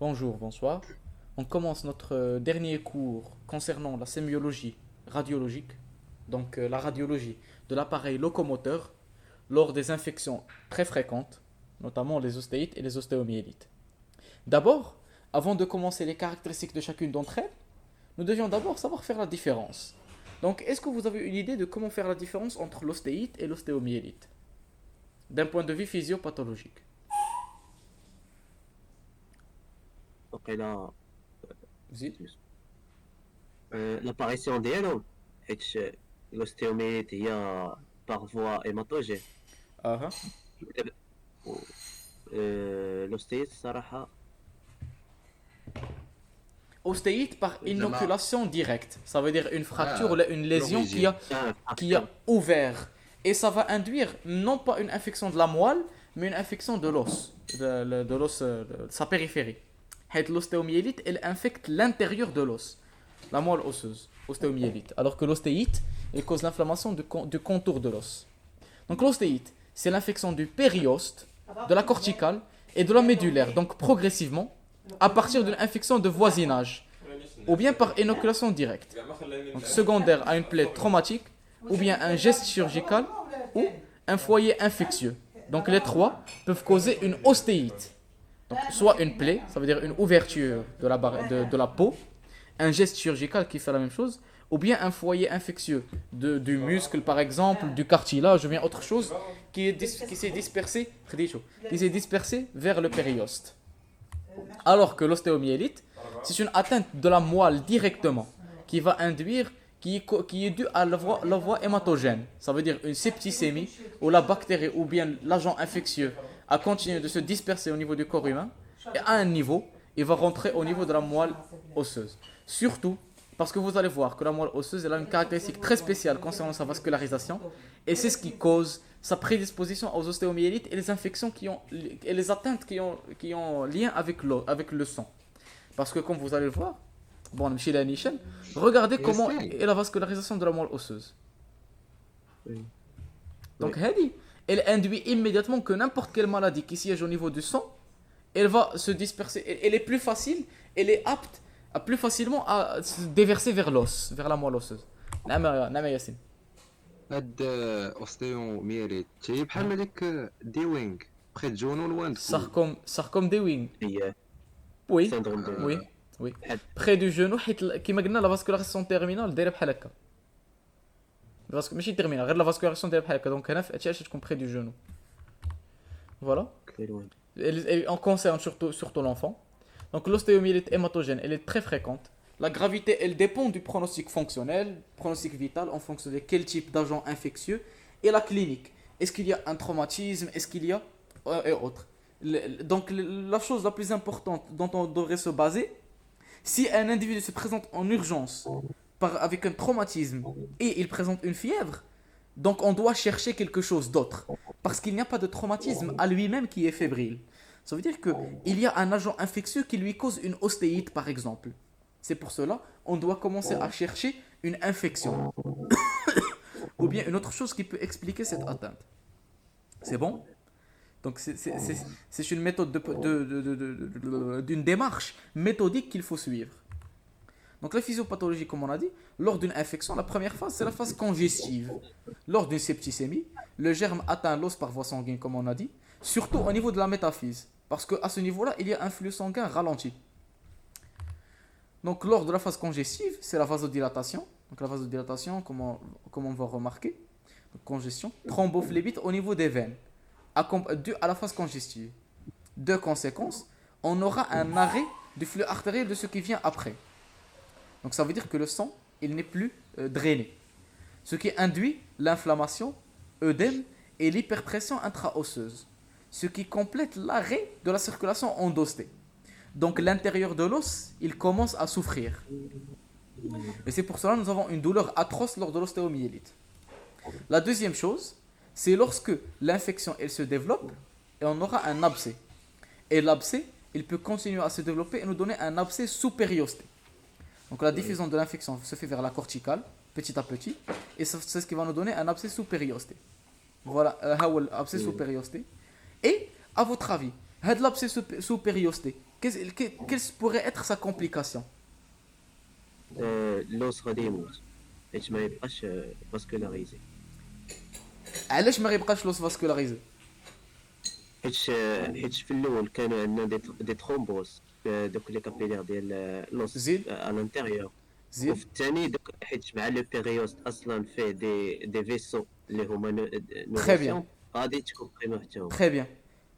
Bonjour, bonsoir. On commence notre dernier cours concernant la sémiologie radiologique, donc la radiologie de l'appareil locomoteur lors des infections très fréquentes, notamment les ostéites et les ostéomyélites. D'abord, avant de commencer les caractéristiques de chacune d'entre elles, nous devions d'abord savoir faire la différence. Donc, est-ce que vous avez une idée de comment faire la différence entre l'ostéite et l'ostéomyélite, d'un point de vue physiopathologique? وقيلا Zid. لاباريسيون ديالهم حيت الاوستيوميليت هي باغ فوا هيماتوجين Ah, الاوستيت الصراحة Ostéite par زعما inoculation directe. Ça veut dire une fracture ou اه une lésion لوريجين qui a فراكتور ouvert. Et ça va induire non pas une infection de la moelle, mais une infection de l'os, de l'os, de sa périphérie. L'ostéomyélite, elle infecte l'intérieur de l'os, la moelle osseuse, ostéomyélite. Alors que l'ostéite, elle cause l'inflammation du contour de l'os. Donc l'ostéite, c'est l'infection du périoste, de la corticale et de la médulaire. Donc progressivement, à partir d'une infection de voisinage, ou bien par inoculation directe. Donc secondaire à une plaie traumatique, ou bien un geste chirurgical, ou un foyer infectieux. Donc les trois peuvent causer une ostéite. Donc soit une plaie, ça veut dire une ouverture de la peau, un geste chirurgical qui fait la même chose, ou bien un foyer infectieux du muscle par exemple, du cartilage, ou bien autre chose qui s'est dispersé, qui s'est dispersé vers le périoste. Alors que l'ostéomyélite, c'est une atteinte de la moelle directement qui va induire, qui est due à la voie hématogène. Ça veut dire une septicémie où la bactérie ou bien l'agent infectieux a continué de se disperser au niveau du corps humain et à un niveau, il va rentrer au niveau de la moelle osseuse. Surtout parce que vous allez voir que la moelle osseuse elle a une caractéristique très spéciale concernant sa vascularisation et c'est ce qui cause sa prédisposition aux ostéomyélites et les infections et les atteintes qui ont lien avec le sang. Parce que comme vous allez le voir, bon, Michel et Nichel, regardez comment ياسين est la vascularisation de la moelle osseuse. وي Donc, Hadi, elle induit immédiatement que n'importe quelle maladie qui siège au niveau du sang, elle va se disperser. Elle est plus facile, elle est apte à plus facilement à se déverser vers l'os, vers la moelle osseuse. Nama Yassine. هاد اوستيوميليت هي بحال هذيك ديوينغ بخيت جونو لوان تكون Sarcome des wings. هي Oui, سيندروم دو oui, آه، oui. بحال Près du genou, كيما قلنا la vascularisation terminale دايره بحال هكا. ماشي terminale, غير la vascularisation دايره بحال هكا. Donc هنا في هادشي علاش تكون près du genou. Voilà. كثير وين On concerne surtout l'enfant. Donc l'ostéomyélite hématogène, elle est très fréquente. La gravité, elle dépend du pronostic fonctionnel, pronostic vital, en fonction de quel type d'agent infectieux, et la clinique. Est-ce qu'il y a un traumatisme, est-ce qu'il y a... et autres. Donc la chose la plus importante dont on devrait se baser, si un individu se présente en urgence avec un traumatisme et il présente une fièvre, donc on doit chercher quelque chose d'autre. Parce qu'il n'y a pas de traumatisme à lui-même qui est fébrile. Ça veut dire qu'il y a un agent infectieux qui lui cause une ostéite, par exemple. C'est pour cela on doit commencer à chercher une infection. Ou bien une autre chose qui peut expliquer cette atteinte. C'est bon? Donc c'est une méthode d'une démarche méthodique qu'il faut suivre. Donc la physiopathologie, comme on a dit, lors d'une infection, la première phase, c'est la phase congestive. Lors d'une septicémie, le germe atteint l'os par voie sanguine, comme on a dit, surtout au niveau de la métaphyse. Parce qu'à ce niveau-là, il y a un flux sanguin ralenti. Donc lors de la phase congestive, c'est la vasodilatation. Donc la vasodilatation, comme on va remarquer, donc, congestion, thrombophlébite au niveau des veines, dû à la phase congestive. De conséquence, on aura un arrêt du flux artériel de ce qui vient après. Donc ça veut dire que le sang, il n'est plus drainé. Ce qui induit l'inflammation, œdème et l'hyperpression intra-osseuse. Ce qui complète l'arrêt de la circulation endostée. Donc l'intérieur de l'os, il commence à souffrir. Et c'est pour cela que nous avons une douleur atroce lors de l'ostéomyélite. La deuxième chose, c'est lorsque l'infection elle se développe et on aura un abcès. Et l'abcès, il peut continuer à se développer et nous donner un abcès sous-périosté. Donc la diffusion de l'infection se fait vers la corticale, petit à petit, et c'est ce qui va nous donner un abcès sous-périosté. Voilà, l'abcès sous-périosté. Et, à votre avis, l'abcès sous-périosté, Quelle pourrait être sa complication? l'os غادي يموت حيت ما يبقاش فاسكولاريزي. علاش ما غيبقاش لوس فاسكولاريزي؟ حيت في الاول كانوا عندنا دي ترومبوز في دوك لي كابيلير ديال لوس زيد الانتيريور. زيد. وفي الثاني دوك حيت مع لو بيريوست اصلا فيه دي فيسو اللي هما تري بيان نوفاسيون غادي تكوبريمو حتى هما. تري بيان.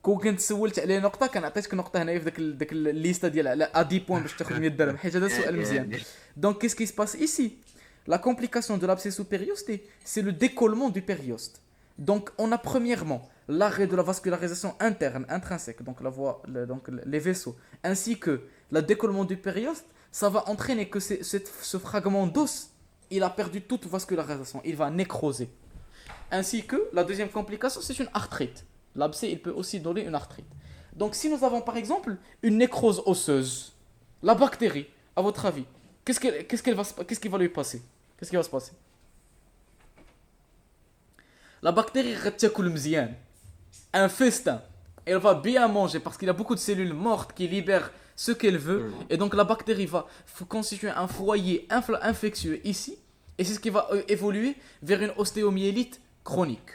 كون كنت سولت عليه نقطه كان عطيتك نقطه هنايا في داك الليسته ديال على ا 10 بوين باش تاخذ 100 درهم حيت هذا سؤال مزيان. Donc, qu'est-ce qui se passe ici? La complication de l'abcès sous-périosté, c'est le décollement du périoste. Donc, on a premièrement l'arrêt de la vascularisation interne, intrinsèque, donc la voie, donc les vaisseaux, ainsi que le décollement du périoste. Ça va entraîner que ce fragment d'os, il a perdu toute vascularisation, il va nécroser. Ainsi que la deuxième complication, c'est une arthrite. L'abcès, il peut aussi donner une arthrite. Donc, si nous avons par exemple une nécrose osseuse, la bactérie, à votre avis, qu'est-ce qui va lui passer? Qu'est-ce qui va se passer? La bactérie غتاكل مزيان. Un festin. Elle va bien manger parce qu'il y a beaucoup de cellules mortes qui libèrent ce qu'elle veut. Et donc la bactérie va constituer un foyer infectieux ici. Et c'est ce qui va évoluer vers une ostéomyélite chronique.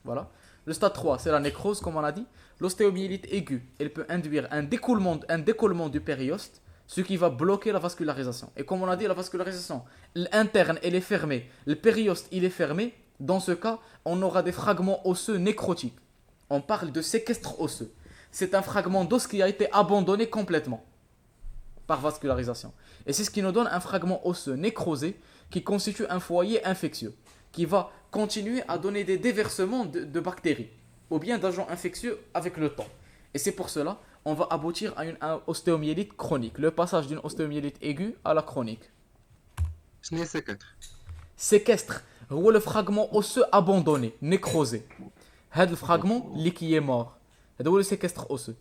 Voilà. Le stade 3, c'est la nécrose, comme on a dit. L'ostéomyélite aiguë, elle peut induire un décollement du périoste, ce qui va bloquer la vascularisation. Et comme on a dit, la vascularisation interne, elle est fermée. Le périoste, il est fermé. Dans ce cas, on aura des fragments osseux nécrotiques. On parle de séquestre osseux. C'est un fragment d'os qui a été abandonné complètement par vascularisation. Et c'est ce qui nous donne un fragment osseux nécrosé qui constitue un foyer infectieux, qui va continuer à donner des déversements de bactéries ou bien d'agents infectieux avec le temps. Et c'est pour cela on va aboutir à une ostéomyélite chronique, le passage d'une ostéomyélite aiguë à la chronique. شنو هي سكتر؟ Séquestre, هو le fragment osseux abandonné, nécrosé. هذا الفراغمون اللي qui est mort. هذا هو le séquestre osseux.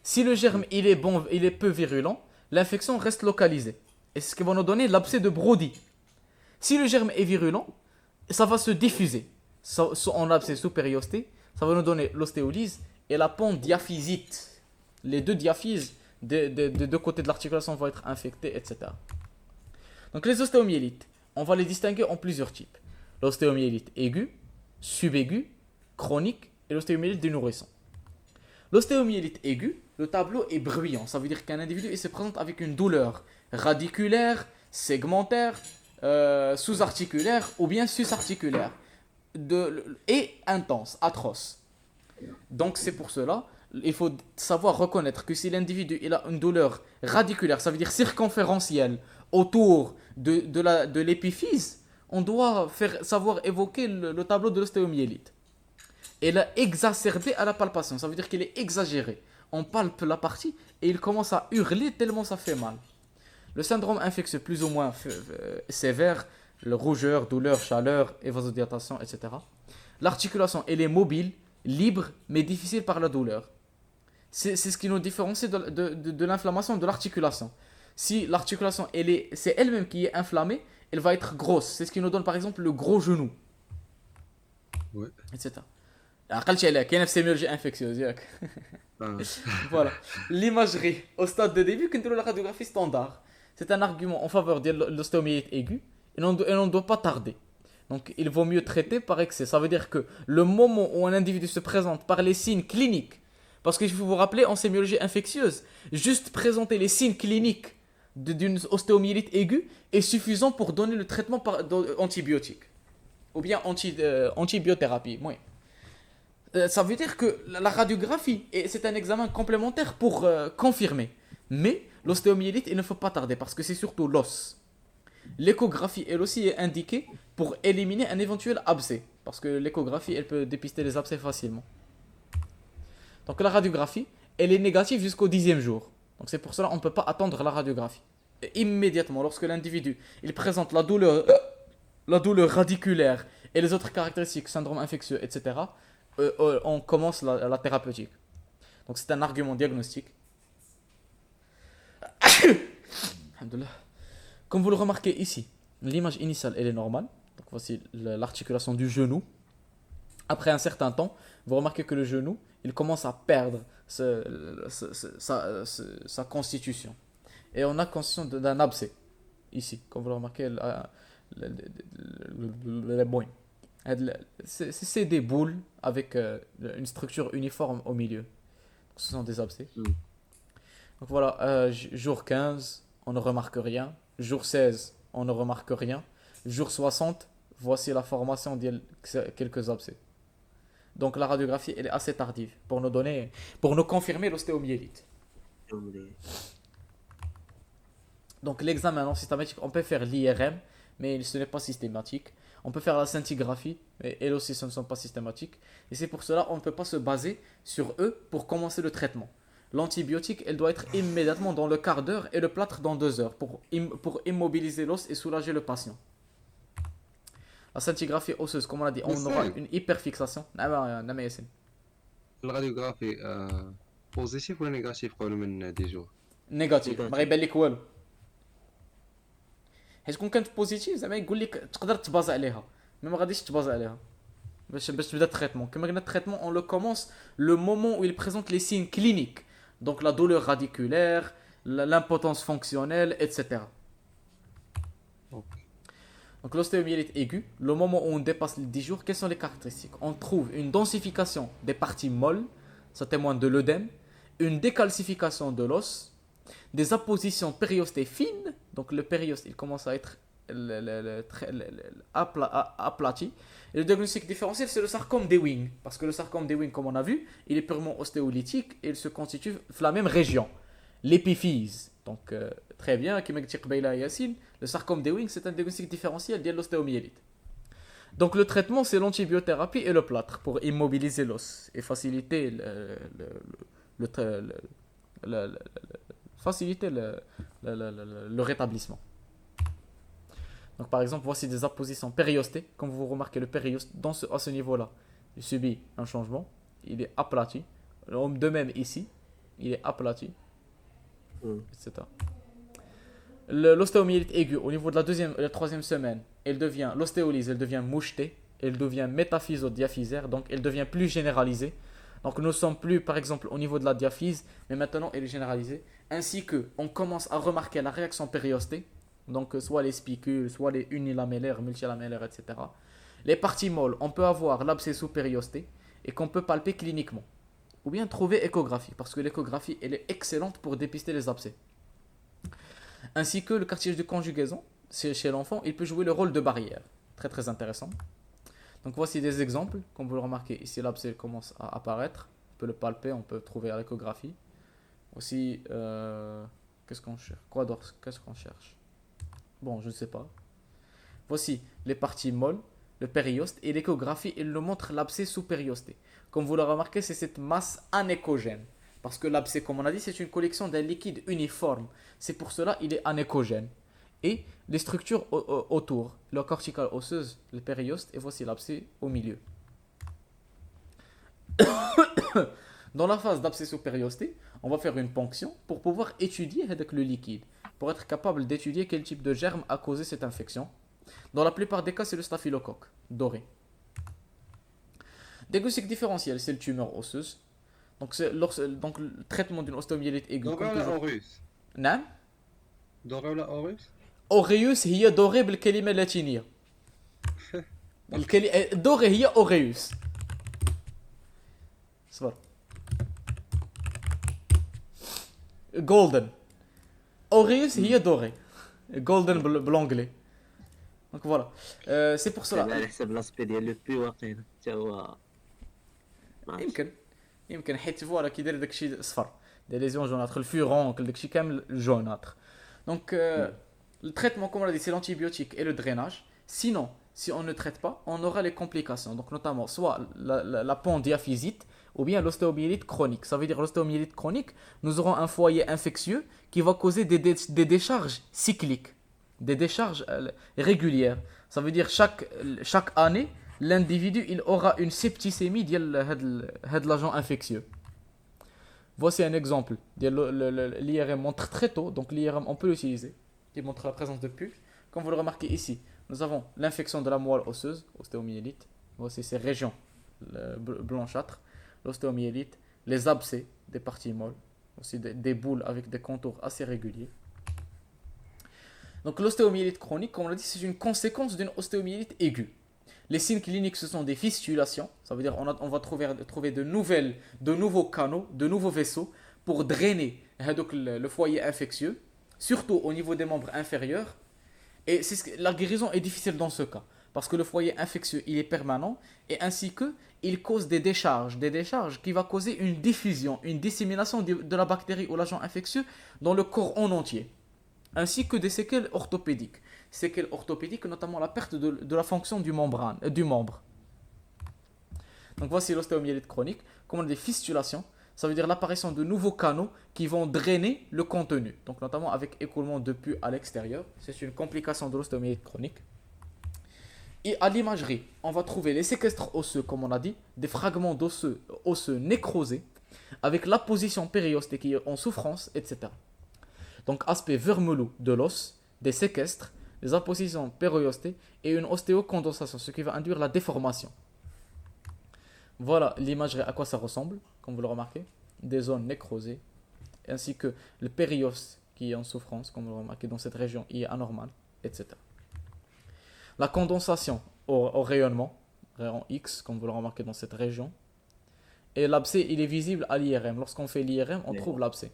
Si le germe il est bon, il est peu virulent, l'infection reste localisée. Et c'est ce qui va nous donner l'abcès de Brody. Si le germe est virulent, ça va se diffuser en abcès sous-périosté, ça va nous donner l'ostéolyse et la pondiaphysite. Les deux diaphyses des deux côtés de l'articulation vont être infectés, etc. Donc les ostéomyélites, on va les distinguer en plusieurs types. L'ostéomyélite aiguë, subaiguë, chronique et l'ostéomyélite des nourrissons. L'ostéomyélite aiguë, le tableau est bruyant. Ça veut dire qu'un individu il se présente avec une douleur radiculaire, segmentaire, sous-articulaire ou bien sus-articulaire et intense, atroce. Donc c'est pour cela, il faut savoir reconnaître que si l'individu il a une douleur radiculaire, ça veut dire circonférentielle, autour de l'épiphyse, on doit savoir évoquer le tableau de l'ostéomyélite. Elle est exacerbée à la palpation, ça veut dire qu'elle est exagérée. On palpe la partie et il commence à hurler tellement ça fait mal. Le syndrome infectieux plus ou moins sévère, le rougeur, douleur, chaleur, et vasodilatation, etc. L'articulation, elle est mobile, libre, mais difficile par la douleur. C'est ce qui nous différencie de l'inflammation de l'articulation. Si l'articulation, c'est elle-même qui est inflammée, elle va être grosse. C'est ce qui nous donne par exemple le gros genou. Ouais. Etc. عقلتي عليها كاينه في سيميولوجي انفكسيوز ياك. Voilà. L'imagerie au stade de début كنديروا la radiographie standard. C'est un argument en faveur de l'ostéomyélite aiguë et on ne doit pas tarder. Donc il vaut mieux traiter par excès. Ça veut dire que le moment où un individu se présente par les signes cliniques, parce qu'il faut vous rappeler en sémiologie infectieuse, juste présenter les signes cliniques d'une ostéomyélite aiguë est suffisant pour donner le traitement antibiotique ou bien antibiothérapie. Oui. Ça veut dire que la radiographie, c'est un examen complémentaire pour confirmer. Mais l'ostéomyélite, il ne faut pas tarder parce que c'est surtout l'os. L'échographie, elle aussi, est indiquée pour éliminer un éventuel abcès. Parce que l'échographie, elle peut dépister les abcès facilement. Donc la radiographie, elle est négative jusqu'au 10e jour. Donc c'est pour cela qu'on ne peut pas attendre la radiographie. Et immédiatement, lorsque l'individu il présente la douleur radiculaire et les autres caractéristiques, syndrome infectieux, etc., on commence la thérapeutique. Donc c'est un argument diagnostique. Alhamdoulilah. Comme vous le remarquez ici, l'image initiale elle est normale. Donc voici l'articulation du genou. Après un certain temps, vous remarquez que le genou, il commence à perdre sa constitution. Et on a constitution d'un abcès, ici, comme vous le remarquez, bon. C'est des boules avec une structure uniforme au milieu. Ce sont des abcès. Mm. Donc voilà, jour 15, on ne remarque rien. Jour 16, on ne remarque rien. Jour 60, voici la formation de quelques abcès. Donc la radiographie, elle est assez tardive pour nous confirmer l'ostéomyélite. Donc l'examen non systématique, on peut faire l'IRM, mais ce n'est pas systématique. On peut faire la scintigraphie, mais elles aussi ce ne sont pas systématiques. Et c'est pour cela qu'on ne peut pas se baser sur eux pour commencer le traitement. L'antibiotique, elle doit être immédiatement dans le quart d'heure et le plâtre dans 2 heures pour immobiliser l'os et soulager le patient. La scintigraphie osseuse, comme on a dit, on aura une hyperfixation. الراديوغرافي بوزيتيف ولا نيجاتيف قبل من دي جور؟ نيجاتيف ما غيبان لك والو. حيت كون كانت بوزيتيف زعما يقول لك تقدر تبازا عليها مي ما غاديش تبازا عليها باش تبدا التريتمون. كما قلنا التريتمون on le commence le moment où il présente les signes cliniques, donc la douleur radiculaire, l'impotence fonctionnelle, etc. Donc l'ostéomyélite aiguë, le moment où on dépasse les 10 jours, quelles sont les caractéristiques? On trouve une densification des parties molles, ça témoigne de l'œdème, une décalcification de l'os, des appositions périostées fines, donc le périoste il commence à être aplati. Et le diagnostic différentiel c'est le sarcome d'Ewing, parce que le sarcome d'Ewing, comme on a vu, il est purement ostéolytique et il se constitue dans la même région, l'épiphyse. Donc très bien, comme dit Qbeila Yassine, le sarcome d'Ewing c'est un diagnostic différentiel de l'ostéomyélite. Donc le traitement c'est l'antibiothérapie et le plâtre pour immobiliser l'os et faciliter le rétablissement. Donc par exemple, voici des appositions périostées. Comme vous remarquez, le périoste à ce niveau-là, il subit un changement, il est aplati. De même ici, il est aplati, etc. L'ostéomyélite aiguë, au niveau de la troisième semaine, l'ostéolyse, elle devient mouchetée, elle devient métaphysodiaphysaire, donc elle devient plus généralisée. Donc nous ne sommes plus par exemple au niveau de la diaphyse, mais maintenant elle est généralisée. Ainsi que on commence à remarquer la réaction périostée, donc soit les spicules, soit les unilamellaires, multilamellaires, etc. Les parties molles, on peut avoir l'abcès sous-périosté et qu'on peut palper cliniquement. Ou bien trouver échographie, parce que l'échographie elle est excellente pour dépister les abcès. Ainsi que le cartilage de conjugaison, chez l'enfant, il peut jouer le rôle de barrière. Très très intéressant. Donc voici des exemples, comme vous le remarquez, ici l'abcès commence à apparaître, on peut le palper, on peut trouver à l'échographie. Aussi, qu'est-ce qu'on cherche? Qu'est-ce qu'on cherche? Bon, je ne sais pas. Voici les parties molles, le périoste, et l'échographie, il nous montre l'abcès sous-périosté. Comme vous le remarquez, c'est cette masse anéchogène. Parce que l'abcès, comme on a dit, c'est une collection d'un liquide uniforme. C'est pour cela qu'il est anéchogène. Et les structures autour, la corticale osseuse, le périoste, et voici l'abcès au milieu. Dans la phase d'abcès sous-périosté, on va faire une ponction pour pouvoir étudier avec le liquide, pour être capable d'étudier quel type de germe a causé cette infection. Dans la plupart des cas, c'est le staphylocoque doré. Diagnostic différentiel, c'est le tumeur osseuse. Donc le traitement d'une ostéomyélite aiguë. دوري ولا أوريوس؟ نعم. دوري ولا أوريوس؟ أوريوس هي دوري بالكلمة اللاتينية. دوري هي أوريوس. صبر. Golden. Aureus هي دوري. Golden بالانجلي. Donc voilà. C'est pour cela. على حسب لاسبي ديال لو بي واقيلا حتى هو يمكن حيت فوالا كيدير داكشي صفر دي ليزيون جوناتر الفيرون داكشي كامل جوناتر. Donc le traitement comme on l'a dit c'est l'antibiotique et le drainage. Sinon si on ne traite pas on aura les complications, donc notamment soit la pondiaphysite ou bien l'ostéomyélite chronique. Ça veut dire l'ostéomyélite chronique, nous aurons un foyer infectieux qui va causer des décharges cycliques, des décharges régulières. Ça veut dire chaque année l'individu il aura une septicémie de l'agent infectieux. Voici un exemple. L'IRM montre très tôt, donc l'IRM on peut l'utiliser. Il montre la présence de pus. Comme vous le remarquez ici, nous avons l'infection de la moelle osseuse, ostéomyélite. Voici ces régions blanchâtres, l'ostéomyélite, les abcès des parties molles, aussi des boules avec des contours assez réguliers. Donc l'ostéomyélite chronique, comme on l'a dit, c'est une conséquence d'une ostéomyélite aiguë. Les signes cliniques, ce sont des fistulations, ça veut dire on va trouver de nouveaux canaux, de nouveaux vaisseaux pour drainer le foyer infectieux, surtout au niveau des membres inférieurs. Et la guérison est difficile dans ce cas, parce que le foyer infectieux, il est permanent, et ainsi que il cause des décharges qui vont causer une diffusion, une dissémination de la bactérie ou l'agent infectieux dans le corps en entier, ainsi que des séquelles orthopédiques. Séquelles orthopédiques, notamment la perte de la fonction du membre. Donc voici l'ostéomyélite chronique, comme on dit fistulation, ça veut dire l'apparition de nouveaux canaux qui vont drainer le contenu, donc notamment avec écoulement de pus à l'extérieur. C'est une complication de l'ostéomyélite chronique. Et à l'imagerie, on va trouver les séquestres osseux, comme on a dit, des fragments osseux nécrosés, avec l'apposition périostée qui est en souffrance, etc. Donc aspect vermelou de l'os, des séquestres, des appositions périostées et une ostéocondensation, ce qui va induire la déformation. Voilà l'imagerie à quoi ça ressemble, comme vous le remarquez, des zones nécrosées, ainsi que le périoste qui est en souffrance, comme vous le remarquez dans cette région, il est anormal, etc. La condensation au rayonnement, rayon X, comme vous le remarquez dans cette région, et l'abcès, il est visible à l'IRM. Lorsqu'on fait l'IRM, on trouve l'abcès.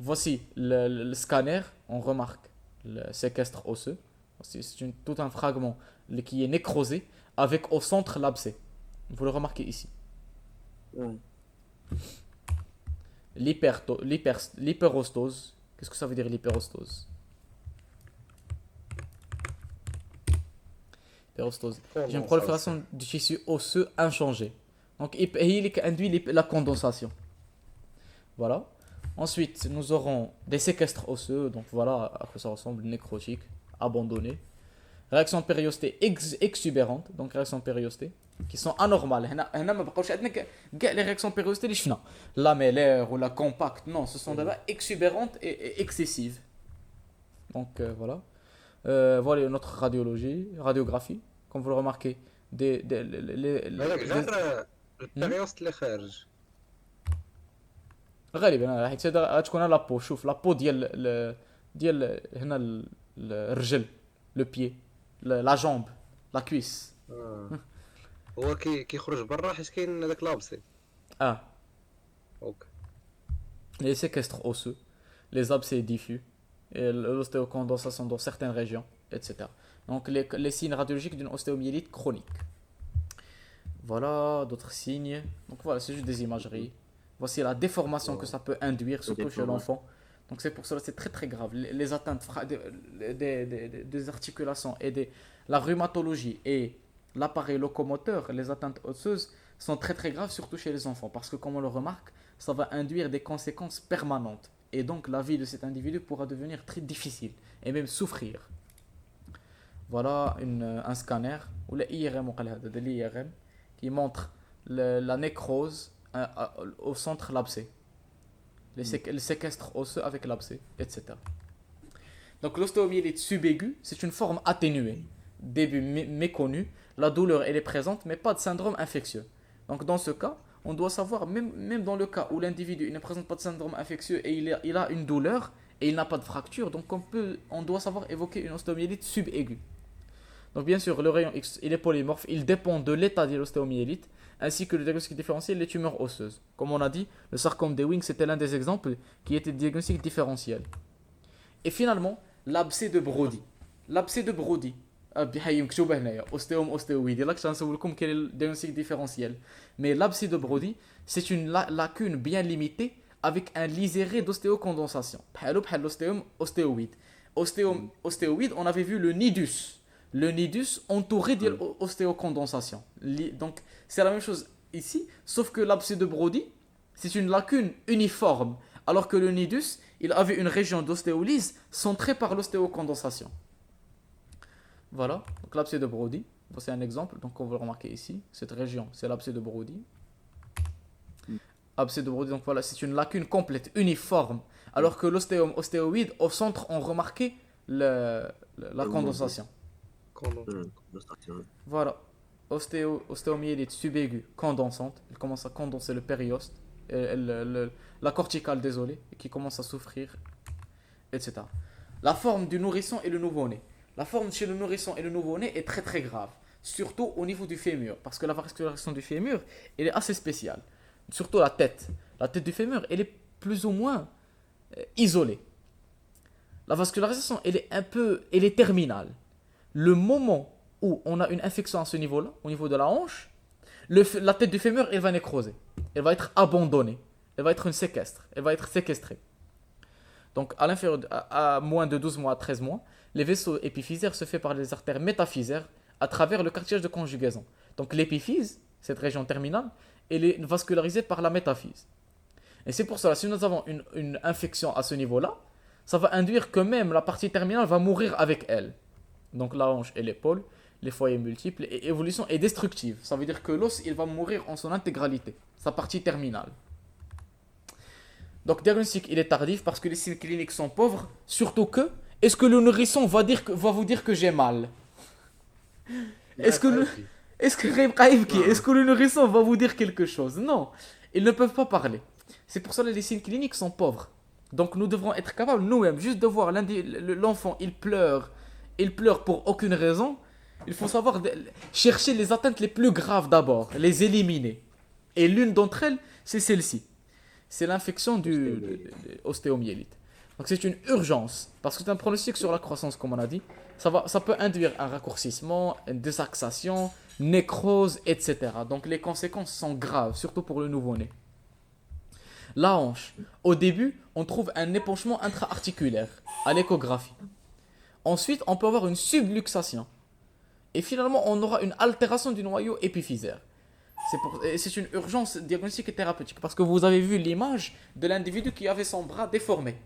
Voici le scanner, on remarque le séquestre osseux. C'est tout un fragment qui est nécrosé avec au centre l'abcès. Vous le remarquez ici. Ouais. L'hyperostose. Qu'est-ce que ça veut dire l'hyperostose? Hyperostose. J'ai une prolifération du tissu osseux inchangé. Donc il induit la condensation. Voilà. Ensuite, nous aurons des séquestres osseux, donc voilà à quoi ça ressemble, nécrotique, abandonné. Réaction périostée exubérante, donc réaction périostée, qui sont anormales. Les réactions périostées, lamellaires ou la compacte, non, ce sont d'abord exubérantes et excessives. Donc voilà. Voilà notre radiographie, comme vous le remarquez. البيريوست اللي خارج غالبا حيت هذا غتكون لابو. شوف لابو ديال هنا الرجل، لو بيي، لا جامب، لا كويس. هو كيخرج برا حيت كاين هذاك لابسي. اوكي. Les séquestres osseux, les abcès diffus et l'ostéocondensation dans certaines régions, etc. Donc les signes radiologiques d'une ostéomyélite chronique. Voilà d'autres signes. Donc voilà, c'est juste des imageries. Voici la déformation que ça peut induire, surtout chez l'enfant. Donc c'est pour cela que c'est très très grave. Les atteintes des articulations et la rhumatologie et l'appareil locomoteur, les atteintes osseuses sont très très graves, surtout chez les enfants. Parce que comme on le remarque, ça va induire des conséquences permanentes. Et donc la vie de cet individu pourra devenir très difficile et même souffrir. Voilà un scanner, ou l'IRM, qui montre la nécrose au centre l'abcès. Le séquestre osseux avec l'abcès, etc. Donc l'ostéomyélite subaiguë, c'est une forme atténuée, début méconnu, la douleur elle est présente mais pas de syndrome infectieux. Donc dans ce cas, on doit savoir, même dans le cas où l'individu ne présente pas de syndrome infectieux et il a une douleur et il n'a pas de fracture, donc on doit savoir évoquer une ostéomyélite subaiguë. Donc bien sûr, le rayon X, il est polymorphe, il dépend de l'état de l'ostéomyélite, ainsi que le diagnostic différentiel, les tumeurs osseuses. Comme on a dit, le sarcome d'Ewing, c'était l'un des exemples qui était diagnostic différentiel. Et finalement, l'abcès de Brody. L'abcès de Brody. Ostéoïde. Là, je vais vous quel est le diagnostic différentiel. Mais l'abcès de Brody, c'est une lacune bien limitée avec un liséré d'ostéocondensation. Ostéoïde. Ostéoïde, on avait vu le nidus. Le nidus entouré d'ostéocondensation. Donc, c'est la même chose ici, sauf que l'abcès de Brody, c'est une lacune uniforme, alors que le nidus, il avait une région d'ostéolyse centrée par l'ostéocondensation. Voilà, donc l'abcès de Brody, c'est un exemple, donc on va le remarquer ici, cette région, c'est l'abcès de Brody. Abcès de Brody, donc voilà, c'est une lacune complète, uniforme, alors que l'ostéoïde, au centre, on remarquait la condensation. L'ostration. Voilà. Ostéomyélite subaiguë condensante. Elle commence à condenser le périoste, la corticale, désolé, qui commence à souffrir, etc. La forme du nourrisson et le nouveau-né. La forme chez le nourrisson et le nouveau-né est très très grave, surtout au niveau du fémur, parce que la vascularisation du fémur, elle est assez spéciale. Surtout la tête. La tête du fémur, elle est plus ou moins isolée. La vascularisation, elle est terminale. Le moment où on a une infection à ce niveau-là, au niveau de la hanche, la tête du fémur, elle va nécroser. Elle va être abandonnée. Elle va être une séquestre. Elle va être séquestrée. Donc, à l'inférieur, à moins de 12 mois à 13 mois, les vaisseaux épiphysaires se fait par les artères métaphysaires à travers le cartilage de conjugaison. Donc, l'épiphyse, cette région terminale, elle est vascularisée par la métaphyse. Et c'est pour cela, si nous avons une infection à ce niveau-là, ça va induire que même la partie terminale va mourir avec elle. Donc, la hanche et l'épaule, les foyers multiples, et évolution est destructive. Ça veut dire que l'os, il va mourir en son intégralité, sa partie terminale. Donc, diagnostic, il est tardif parce que les signes cliniques sont pauvres. Surtout que, est-ce que le nourrisson va vous dire que j'ai mal? Est-ce que le nourrisson va vous dire quelque chose? Non, ils ne peuvent pas parler. C'est pour cela que les signes cliniques sont pauvres. Donc, nous devrons être capables, nous-mêmes, juste de voir l'enfant, il pleure pour aucune raison. Il faut savoir chercher les atteintes les plus graves d'abord, les éliminer. Et l'une d'entre elles, c'est celle-ci. C'est l'infection de ostéomyélite. Donc c'est une urgence, parce que c'est un pronostic sur la croissance, comme on a dit. Ça peut induire un raccourcissement, une désaxation, nécrose, etc. Donc les conséquences sont graves, surtout pour le nouveau-né. La hanche. Au début, on trouve un épanchement intra-articulaire à l'échographie. Ensuite, on peut avoir une subluxation. Et finalement, on aura une altération du noyau épiphysaire. C'est une urgence diagnostique et thérapeutique. Parce que vous avez vu l'image de l'individu qui avait son bras déformé.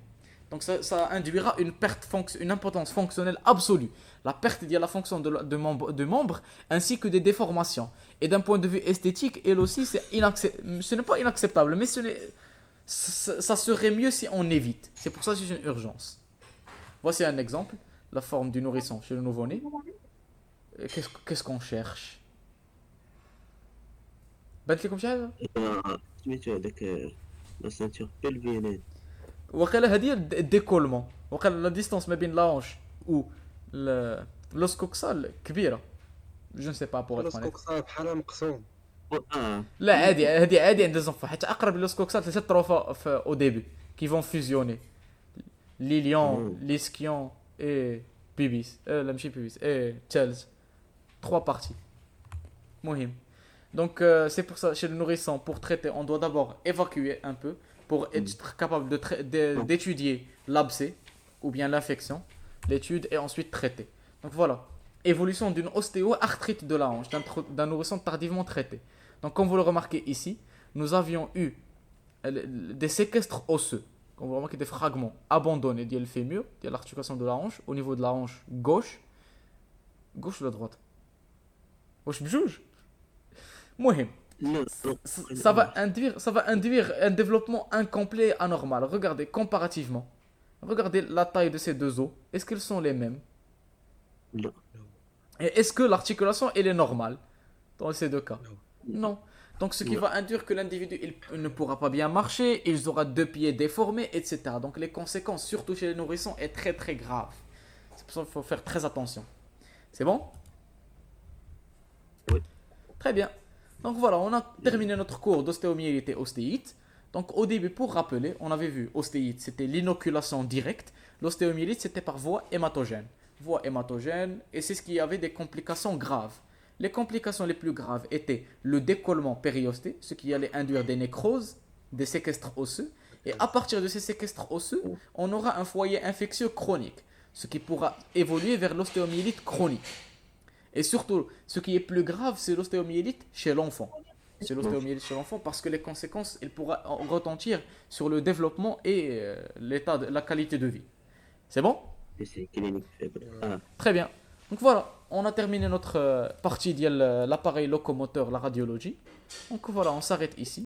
Donc ça induira une impotence fonctionnelle absolue. La perte de la fonction de membres ainsi que des déformations. Et d'un point de vue esthétique, elle aussi, ce n'est pas inacceptable, mais ça serait mieux si on évite. C'est pour ça que c'est une urgence. Voici un exemple. La forme du nourrisson chez le nouveau-né. Qu'est-ce qu'on cherche? بانت لكم شي حاجه؟ سميتو هذاك لا سانتور بلفينين. وقيلا هذه الديكولمون. وقيلا لا ديستانس ما بين لا هونش و لوسكوكسال كبيره. جو نسي با بور اتر الاسكوكسال بحال مقسوم. لا عادي، هذه عادي عند الزنفه، حتى اقرب لوسكوكسال 3 تروفا au début qui vont fusionner. ليليون، ليسكيون et بيبيس. لا ماشي بيبيس، تشيلز. 3 parties. مهم. Donc c'est pour ça, chez le nourrisson, pour traiter, on doit d'abord évacuer un peu pour être capable d'étudier l'abcès ou bien l'infection, l'étude et ensuite traiter. Donc voilà, évolution d'une ostéoarthrite de la hanche, d'un nourrisson tardivement traité. Donc comme vous le remarquez ici, nous avions eu des séquestres osseux, comme vous remarquez des fragments abandonnés du fémur, de l'articulation de la hanche, au niveau de la hanche gauche ou la droite? Gauche bjouge. مهم. Ça va induire un développement incomplet et anormal. Regardez, comparativement. Regardez la taille de ces deux os. Est-ce qu'elles sont les mêmes? Non. Et est-ce que l'articulation elle est normale dans ces deux cas? Non. Donc ce qui va induire que l'individu il ne pourra pas bien marcher, il aura 2 pieds déformés, etc. Donc les conséquences, surtout chez les nourrissons, est très très grave. C'est pour ça qu'il faut faire très attention. C'est bon? Oui. Très bien. Donc voilà, on a terminé notre cours d'ostéomyélite et ostéite. Donc au début, pour rappeler, on avait vu ostéite, c'était l'inoculation directe. L'ostéomyélite, c'était par voie hématogène. Voie hématogène, et c'est ce qui avait des complications graves. Les complications les plus graves étaient le décollement périosté, ce qui allait induire des nécroses, des séquestres osseux. Et à partir de ces séquestres osseux, on aura un foyer infectieux chronique, ce qui pourra évoluer vers l'ostéomyélite chronique. Et surtout, ce qui est plus grave, c'est l'ostéomyélite chez l'enfant. C'est l'ostéomyélite chez l'enfant parce que les conséquences, elles pourraient retentir sur le développement et la qualité de vie. C'est bon? C'est clinique faible. Très bien. Donc voilà, on a terminé notre partie de l'appareil locomoteur, la radiologie. Donc voilà, on s'arrête ici.